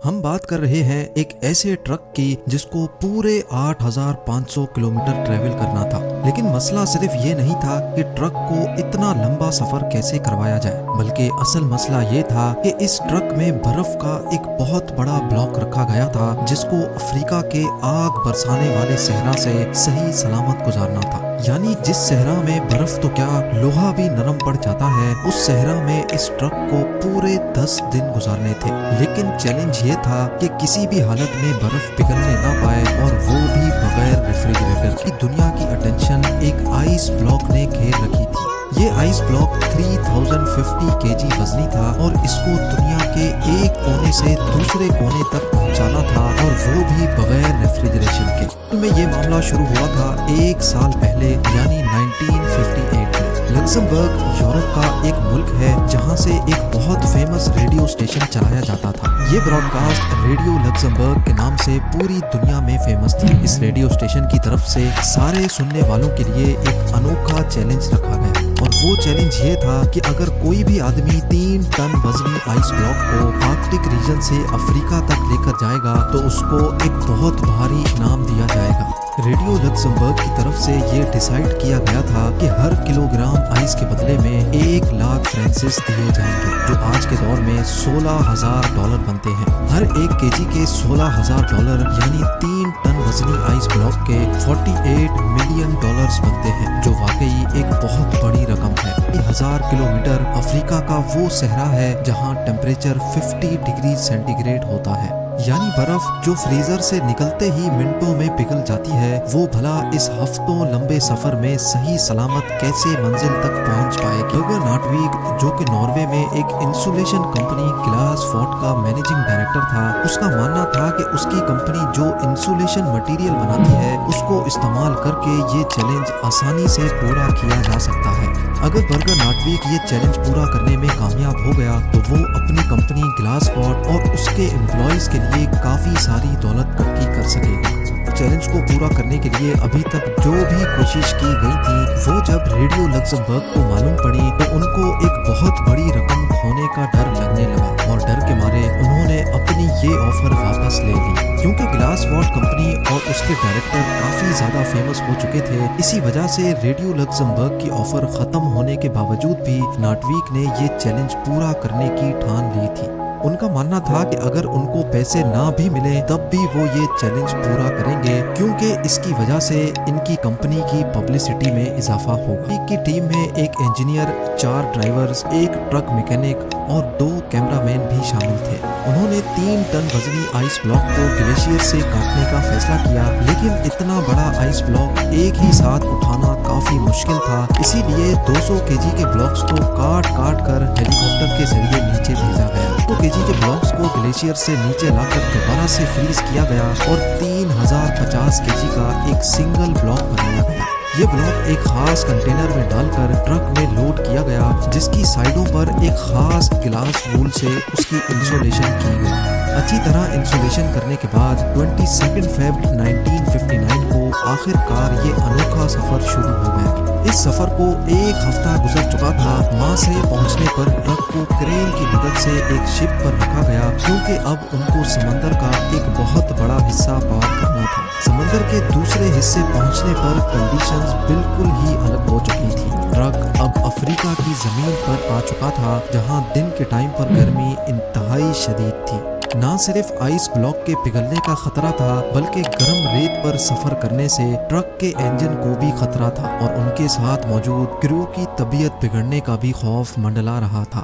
ہم بات کر رہے ہیں ایک ایسے ٹرک کی جس کو پورے 8500 کلومیٹر ٹریول کرنا تھا، لیکن مسئلہ صرف یہ نہیں تھا کہ ٹرک کو اتنا لمبا سفر کیسے کروایا جائے، بلکہ اصل مسئلہ یہ تھا کہ اس ٹرک میں برف کا ایک بہت بڑا بلاک رکھا گیا تھا جس کو افریقہ کے آگ برسانے والے صحرا سے صحیح سلامت گزارنا تھا۔ یعنی جس صحرا میں برف تو کیا لوہا بھی نرم پڑ جاتا ہے، اس صحرا میں اس ٹرک کو پورے 10 دن گزارنے تھے۔ لیکن چیلنج یہ تھا کہ کسی بھی حالت میں برف پگھلنے نہ پائے، اور وہ بھی بغیر ریفریجریٹر کی۔ دنیا کی اٹینشن ایک آئس بلاک نے گھیر رکھی تھی۔ یہ آئس بلاک 3050 kg وزنی تھا، اور اس کو دنیا کے ایک کونے سے دوسرے کونے تک پہنچانا تھا، اور وہ بھی بغیر ریفریجریشن کے۔ میں یہ معاملہ شروع ہوا تھا 1 سال پہلے، یعنی 1958 میں۔ لکسمبرگ یورپ کا ایک ملک ہے جہاں سے ایک بہت فیمس ریڈیو اسٹیشن چلایا جاتا تھا۔ یہ براڈ کاسٹ ریڈیو لکسمبرگ کے نام سے پوری دنیا میں فیمس تھی۔ اس ریڈیو اسٹیشن کی طرف سے سارے سننے والوں کے لیے ایک انوکھا چیلنج رکھا گیا، اور وہ چیلنج یہ تھا کہ اگر کوئی بھی آدمی 3 ٹن وزنی آئس بلاک کو آرکٹک ریجن سے افریقہ تک لے کر جائے گا تو اس کو ایک بہت بھاری انعام دیا جائے گا۔ ریڈیو لکسمبرگ کی طرف سے یہ ڈیسائیڈ کیا گیا تھا کہ ہر کلو گرام آئس کے بدلے میں 1 لاکھ فرانسس دیے جائیں گے، جو آج کے دور میں $16,000 بنتے ہیں۔ ہر 1 kg کے $16,000 یعنی 3 ٹن وزنی آئس بلاک کے $48 ملین بنتے ہیں، جو واقعی ایک بہت بڑی رقم ہے۔ 1000 کلومیٹر افریقہ کا وہ صحرا ہے جہاں ٹیمپریچر 50 ڈگری سینٹی گریڈ ہوتا ہے، یعنی برف جو فریزر سے نکلتے ہی منٹوں میں پگھل جاتی ہے، وہ بھلا اس ہفتوں لمبے سفر میں صحیح سلامت کیسے منزل تک پہنچ پائے گی۔ برگر ناٹویگ، جو کہ ناروے میں ایک انسولیشن کمپنی گلاس فورٹ کا مینیجنگ ڈائریکٹر تھا، اس کا ماننا تھا کہ اس کی کمپنی جو انسولیشن مٹیریل بناتی ہے اس کو استعمال کر کے یہ چیلنج آسانی سے پورا کیا جا سکتا ہے۔ اگر برگر ناٹویگ یہ چیلنج پورا کرنے میں کامیاب ہو گیا تو وہ اپنی کمپنی گلاس فورٹ اور اس کے امپلائیز کے لیے کافی ساری دولت اکٹھی کر سکے گا۔ چیلنج کو پورا کرنے کے لیے ابھی تک جو بھی کوشش کی گئی تھی، وہ جب ریڈیو لکسمبرگ کو معلوم پڑی تو ان کو ایک بہت بڑی رقم کھونے کا ڈر لگنے لگا، اور ڈر کے مارے انہوں نے اپنی یہ آفر واپس لے لی۔ کیونکہ گلاس فورٹ کمپنی اور اس کے ڈائریکٹر کافی زیادہ فیمس ہو چکے تھے، اسی وجہ سے ریڈیو لکسمبرگ کی آفر ختم ہونے کے باوجود بھی ناٹویگ نے یہ چیلنج پورا کرنے کی ٹھان لی تھی۔ ان کا ماننا تھا کہ اگر ان کو پیسے نہ بھی ملے تب بھی وہ یہ چیلنج پورا کریں گے، کیونکہ اس کی وجہ سے ان کی کمپنی کی پبلسٹی میں اضافہ ہوگا۔ ان کی ٹیم میں ایک انجینئر، 4 ڈرائیورز، 1 ٹرک میکینک اور 2 کیمرہ مین بھی شامل تھے۔ انہوں نے 3 ٹن وزنی آئس بلاک کو گلیشیئر سے کاٹنے کا فیصلہ کیا، لیکن اتنا بڑا آئس بلاک ایک ہی ساتھ اٹھانا کافی مشکل تھا، اسی لیے 200 kg کے بلاکس کو کاٹ کر ہیلی کاپٹر کے ذریعے نیچے بھیجا گیا۔ 2 kg کے بلاکس کو گلیشیئر سے نیچے لا کر دوبارہ سے فریز کیا گیا، اور 3050 kg کا ایک سنگل بلاک بنایا گیا۔ یہ بلاک ایک خاص کنٹینر میں ڈال کر ٹرک میں لوڈ کیا گیا، جس کی سائڈوں پر ایک خاص گلاس وول سے اس کی انسولیشن کی گئی۔ اچھی طرح انسولیشن کرنے کے بعد 22 فیبرری 1959 کو آخر کار یہ انوکھا سفر شروع ہو گیا۔ اس سفر کو 1 ہفتہ گزر چکا تھا۔ وہاں سے پہنچنے پر ٹرک کو کرین کی مدد سے ایک شپ پر رکھا گیا، کیونکہ اب ان کو سمندر کا ایک بہت بڑا حصہ پار کرنا تھا۔ سمندر کے دوسرے حصے پہنچنے پر کنڈیشنز بالکل ہی الگ ہو چکی تھی۔ ٹرک اب افریقہ کی زمین پر آ چکا تھا، جہاں دن کے ٹائم پر گرمی انتہائی شدید تھی۔ نہ صرف آئس بلاک کے پگھلنے کا خطرہ تھا، بلکہ گرم ریت پر سفر کرنے سے ٹرک کے انجن کو بھی خطرہ تھا، اور ان کے ساتھ موجود کرو کی طبیعت بگڑنے کا بھی خوف منڈلا رہا تھا۔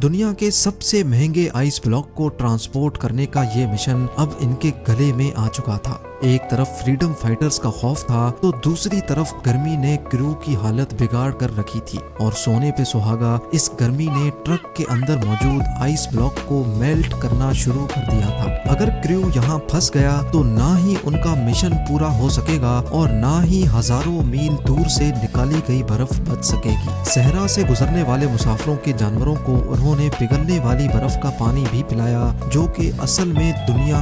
دنیا کے سب سے مہنگے آئس بلاک کو ٹرانسپورٹ کرنے کا یہ مشن اب ان کے گلے میں آ چکا تھا۔ ایک طرف فریڈم فائٹرز کا خوف تھا تو دوسری طرف گرمی نے کرو کی حالت بگاڑ کر رکھی تھی، اور سونے پہ سہاگا اس گرمی نے ٹرک کے اندر موجود آئس بلاک کو میلٹ کرنا شروع کر دیا تھا۔ اگر کرو یہاں پھنس گیا تو نہ ہی ان کا مشن پورا ہو سکے گا، اور نہ ہی ہزاروں میل دور سے نکالی گئی برف بچ سکے گی۔ صحرا سے گزرنے والے مسافروں کے جانوروں کو انہوں نے پگھلنے والی برف کا پانی بھی پلایا، جو کہ اصل میں دنیا